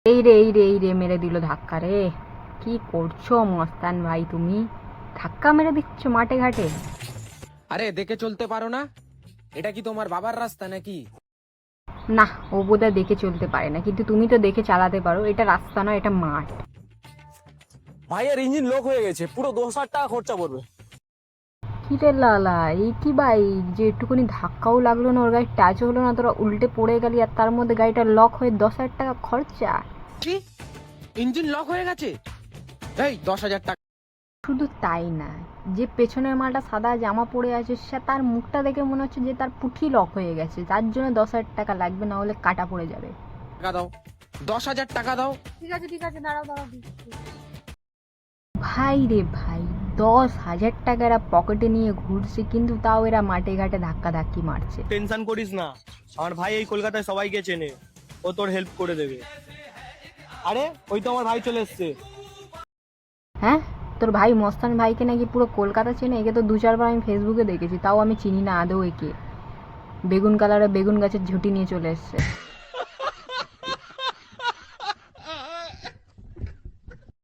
এই রে মেরে দিল ধাক্কা রে। কি করছো মস্তান ভাই, তুমি ধাক্কা মেরে দিচ্ছ মাঠে ঘাটে? আরে দেখে চলতে পারো না? এটা কি তোমার বাবার রাস্তা নাকি? না, ও বোধহয় দেখে চলতে পারে না, কিন্তু তুমি তো দেখে চালাতে পারো। এটা রাস্তা নয়, এটা মাঠ। ভাইয়ের ইঞ্জিন লক হয়ে গেছে, পুরো 10,000 টাকা খরচা পড়বে। কি রে লালা, এই কি বাইক যে একটুখানি ধাক্কাও লাগলো না, ওর গাড়ি টাচও হলো না, তোরা উল্টে পড়ে গেলি, আর তার মধ্যে গাড়িটা লক হয়ে 10,000 টাকা খরচা? কি ইঞ্জিন লক হয়ে গেছে? এই 10,000 টাকা। শুধু তাই না, যে পেছনের মালটা সাদা জামা পরে আছে, সে তার মুখটা দেখে মনে হচ্ছে যে তার পুঁথি লক হয়ে গেছে, তার জন্য 10,000 টাকা লাগবে, না হলে কাটা পড়ে যাবে। দাও, 10,000 টাকা দাও। ঠিক আছে, দাঁড়াও দিচ্ছি। ভাই রে ভাই, 10,000 টাকা এরা পকেটে নিয়ে ঘুরছে, কিন্তু তাও এরা মাঠে ঘাটে ধাক্কা ধাক্কি মারছে। টেনশন করিস না, আমার ভাই এই কলকাতায় সবাইকে চেনে, ও তোর হেল্প করে দেবে। আরে ওই তো আমার ভাই চলে এসছে। হ্যাঁ, তোর ভাই মস্তান ভাইকে নাকি পুরো কলকাতা চেনে? একে তো 2-4 বার আমি ফেসবুকে দেখেছি, তাও আমি চিনি না আদৌ একে। বেগুন কালারে বেগুন গাছের ঝুঁটি নিয়ে চলে এসছে।